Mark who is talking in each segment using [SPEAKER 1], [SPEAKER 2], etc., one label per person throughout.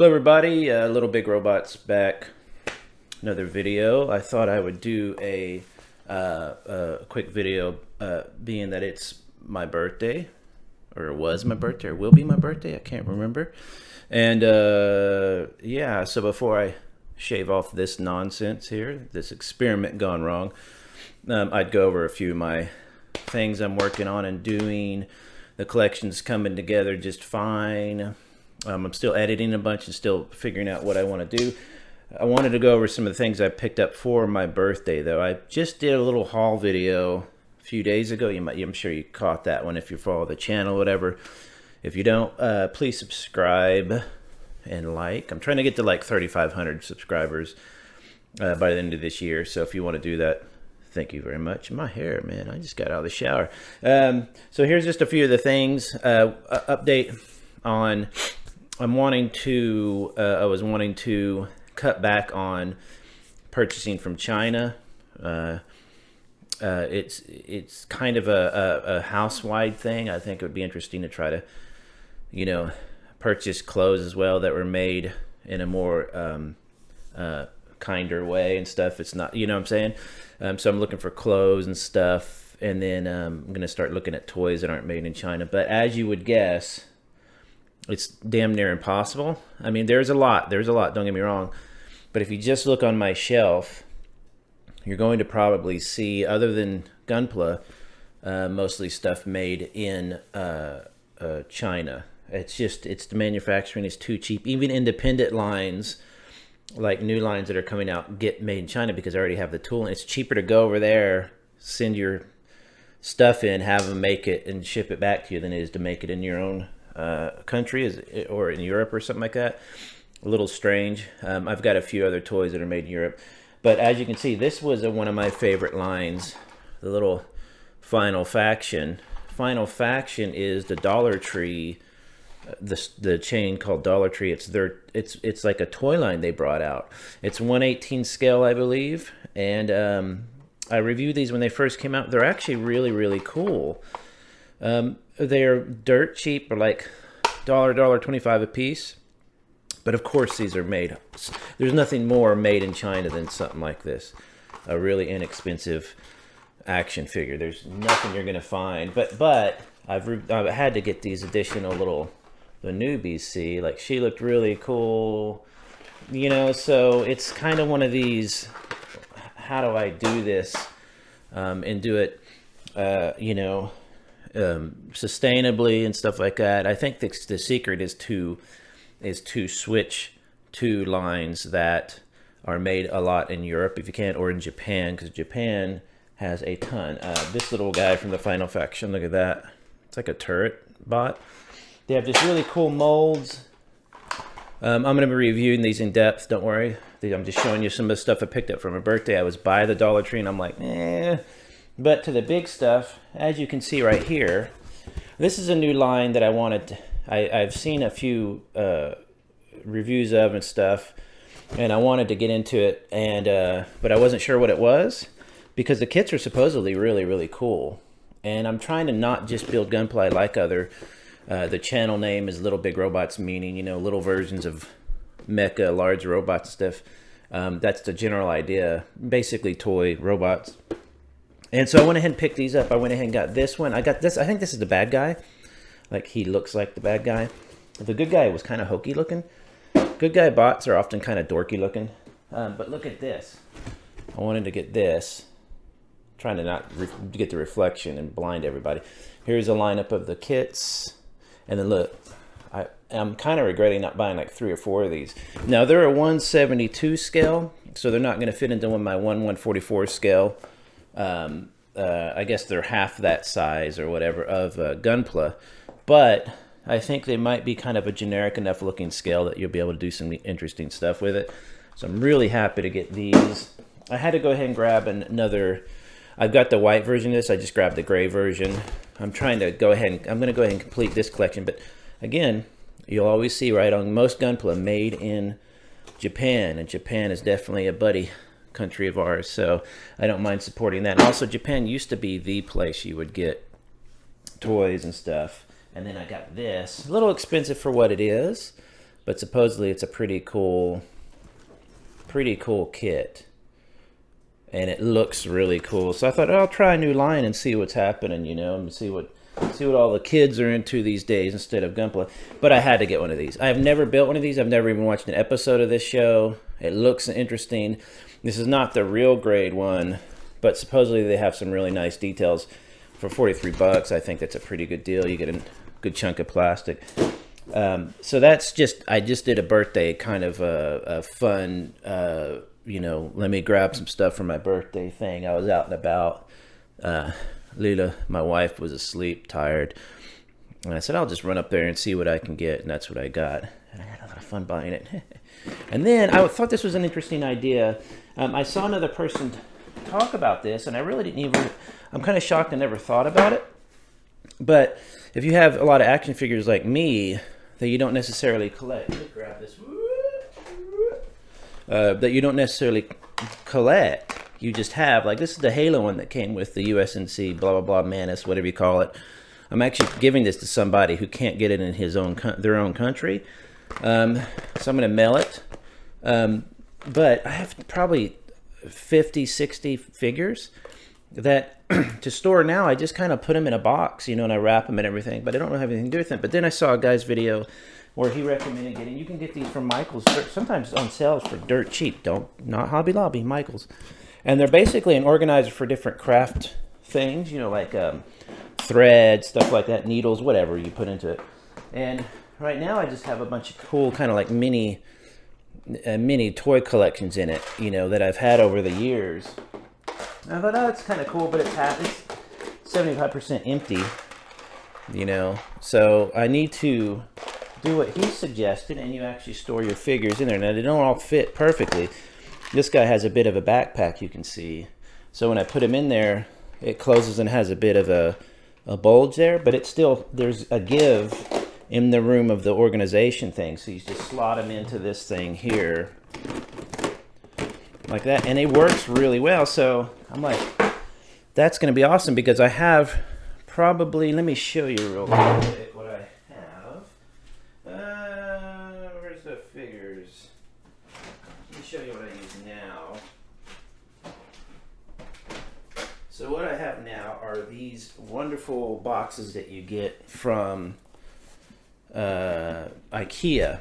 [SPEAKER 1] Hello everybody, Little Big Robots back. Another video. I thought I would do a quick video, being that it's my birthday, or it was my birthday, or will be my birthday. I can't remember. And yeah, so before I shave off this nonsense here, this experiment gone wrong, I'd go over a few of my things I'm working on and doing. The collection's coming together just fine. I'm still editing a bunch and still figuring out what I want to do. I wanted to go over some of the things I picked up for my birthday, though. I just did a little haul video a few days ago. I'm sure you caught that one if you follow the channel, whatever. If you don't, please subscribe and like. I'm trying to get to like 3,500 subscribers by the end of this year. So if you want to do that, thank you very much. My hair, man, I just got out of the shower. So here's just a few of the things. Update on... I was wanting to cut back on purchasing from China. It's kind of a house-wide thing. I think it would be interesting to try to, purchase clothes as well that were made in a more kinder way and stuff. It's not, you know what I'm saying? So I'm looking for clothes and stuff, and then I'm going to start looking at toys that aren't made in China. But as you would guess, it's damn near impossible. I mean, there's a lot, don't get me wrong. But if you just look on my shelf, you're going to probably see, other than Gunpla, mostly stuff made in China. It's the manufacturing is too cheap. Even independent lines, like new lines that are coming out, get made in China because I already have the tool. And it's cheaper to go over there, send your stuff in, have them make it, and ship it back to you than it is to make it in your own country, or in Europe or something like that. A little strange. I've got a few other toys that are made in Europe, but as you can see, this was one of my favorite lines, the little Final Faction. Final Faction is the Dollar Tree, the chain called Dollar Tree. It's like a toy line they brought out. It's 1/18 scale, I believe, and I reviewed these when they first came out. They're actually really cool. They're dirt cheap, or like $1.25 a piece. But of course, these are made. There's nothing more made in China than something like this. A really inexpensive action figure. There's nothing you're gonna find. But I've had to get these additional the newbies. See, like, she looked really cool. So it's kind of one of these. How do I do this and do it? Sustainably and stuff like that. I think the secret is to switch to lines that are made a lot in Europe if you can, or in Japan, because Japan has a ton. This little guy from the Final Faction, look at that. It's like a turret bot. They have just really cool molds. I'm going to be reviewing these in depth, don't worry. I'm just showing you some of the stuff I picked up for my birthday. I was by the Dollar Tree and I'm like, eh. But to the big stuff, as you can see right here, this is a new line that I wanted. I've seen a few reviews of and stuff, and I wanted to get into it, and but I wasn't sure what it was, because the kits are supposedly really cool. And I'm trying to not just build Gunpla. I like other. The channel name is Little Big Robots, meaning little versions of mecha, large robots and stuff. That's the general idea. Basically, toy robots. And so I went ahead and picked these up. I went ahead and got this one. I got this. I think this is the bad guy. Like, he looks like the bad guy. The good guy was kind of hokey looking. Good guy bots are often kind of dorky looking. But look at this. I wanted to get this. Trying to not get the reflection and blind everybody. Here's a lineup of the kits. And then look. I'm kind of regretting not buying like 3 or 4 of these. Now, they're a 1/72 scale. So they're not going to fit into my 1/144 scale. I guess they're half that size or whatever of Gunpla, but I think they might be kind of a generic enough looking scale that you'll be able to do some interesting stuff with it. So I'm really happy to get these. I had to go ahead and grab another. I've got the white version of this. I just grabbed the gray version. I'm trying to go ahead and I'm going to go ahead and complete this collection. But again, you'll always see right on most Gunpla made in Japan, and Japan is definitely a buddy country of ours, so I don't mind supporting that. And also, Japan used to be the place you would get toys and stuff. And then I got this, a little expensive for what it is. but supposedly it's a pretty cool kit, and it looks really cool. So I thought, oh, I'll try a new line and see what's happening, you know, and see what all the kids are into these days instead of Gunpla. But I had to get one of these. I have never built one of these. I've never even watched an episode of this show. It looks interesting. This is not the real grade one, but supposedly they have some really nice details. For 43 bucks, I think that's a pretty good deal. You get a good chunk of plastic. So that's just, I just did a birthday kind of a fun, you know, let me grab some stuff for my birthday thing. I was out and about. Lila, my wife, was asleep, tired. And I said, I'll just run up there and see what I can get. And that's what I got. And I had a lot of fun buying it. And then I thought this was an interesting idea. I saw another person talk about this, and I really didn't even, I'm kind of shocked I never thought about it. But if you have a lot of action figures like me that you don't necessarily collect, let me grab this, that you don't necessarily collect, you just have, like this is the Halo one that came with the USNC, blah, blah, blah, Manus, whatever you call it. I'm actually giving this to somebody who can't get it in his own, their own country. So I'm going to mail it. But I have probably 50, 60 figures that to store now. I just kind of put them in a box, you know, and I wrap them and everything, but I don't have anything to do with them. But then I saw a guy's video where he recommended getting, you can get these from Michael's, sometimes on sales for dirt cheap. Not Hobby Lobby, Michael's. And they're basically an organizer for different craft things, you know, like thread, stuff like that, needles, whatever you put into it. And right now I just have a bunch of cool kind of like mini toy collections in it, you know, that I've had over the years. And I thought, oh, it's kind of cool, but it's 75% empty, you know. So I need to do what he suggested, and you actually store your figures in there. Now, they don't all fit perfectly. This guy has a bit of a backpack, you can see. So when I put him in there, it closes and has a bit of a bulge there, but it's still, there's a give in the room of the organization thing. So you just slot them into this thing here, like that, and it works really well. So I'm like, that's going to be awesome, because I have probably, let me show you real quick what I have. Where's the figures? Let me show you what I use now. So what I have now are these wonderful boxes that you get from IKEA,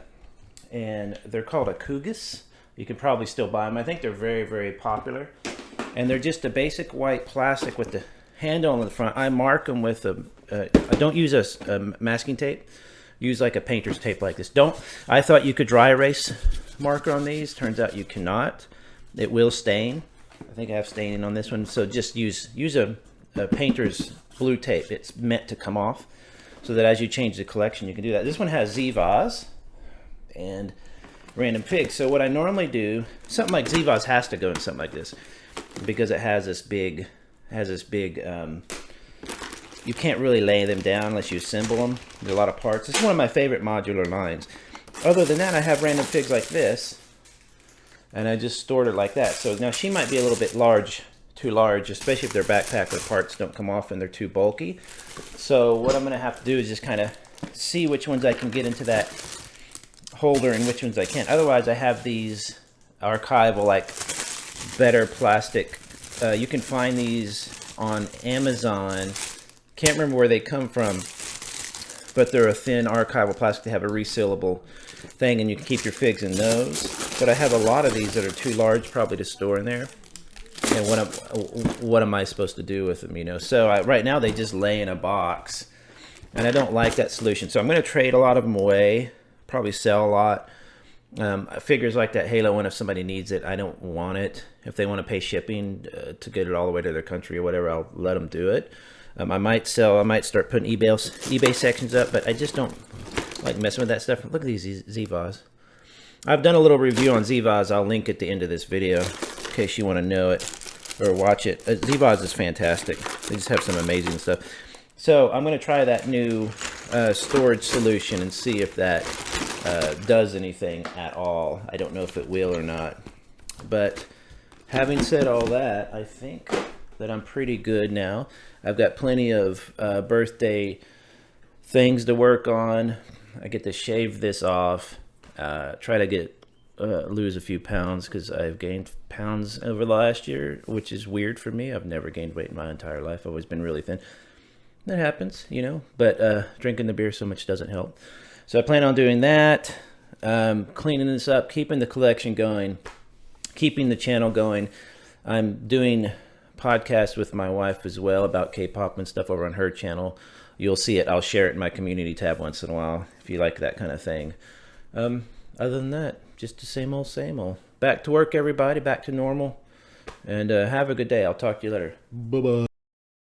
[SPEAKER 1] and they're called a Kugis. You can probably still buy them. I think they're very, very popular, and they're just a basic white plastic with the handle on the front. I mark them with I don't use a masking tape. Use like a painter's tape like this. I thought you could dry erase marker on these. Turns out you cannot. It will stain. I think I have staining on this one. So just use a painter's blue tape. It's meant to come off, so that as you change the collection, you can do that. This one has Z-Vaz and random pigs. So what I normally do, something like Z-Vaz has to go in something like this, because it has this big, you can't really lay them down unless you assemble them. There's a lot of parts. It's one of my favorite modular lines. Other than that, I have random pigs like this, and I just stored it like that. So now she might be a little bit too large, especially if their backpack or parts don't come off and they're too bulky. So what I'm going to have to do is just kind of see which ones I can get into that holder and which ones I can't. Otherwise, I have these archival, like better plastic. You can find these on Amazon. Can't remember where they come from, but they're a thin archival plastic. They have a resealable thing, and you can keep your figs in those. But I have a lot of these that are too large probably to store in there. And what am I supposed to do with them, you know? So right now they just lay in a box, and I don't like that solution. So I'm going to trade a lot of them away, probably sell a lot. Figures like that Halo one, if somebody needs it, I don't want it. If they want to pay shipping to get it all the way to their country or whatever, I'll let them do it. I might start putting eBay sections up, but I just don't like messing with that stuff. Look at these Z-Vaz. I've done a little review on Z-Vaz. I'll link at the end of this video in case you want to know it or watch it. Z-Vaz is fantastic. They just have some amazing stuff. So I'm going to try that new storage solution and see if that does anything at all. I don't know if it will or not. But having said all that, I think that I'm pretty good now. I've got plenty of birthday things to work on. I get to shave this off. try to get lose a few pounds because I've gained pounds over the last year, which is weird for me. I've never gained weight in my entire life. I've always been really thin. That happens, you know, but drinking the beer so much doesn't help. So I plan on doing that, cleaning this up, keeping the collection going, keeping the channel going. I'm doing podcasts with my wife as well about K-pop and stuff over on her channel. You'll see it. I'll share it in my community tab once in a while if you like that kind of thing. Other than that, just the same old, same old. Back to work, everybody. Back to normal. And have a good day. I'll talk to you later. Bye-bye.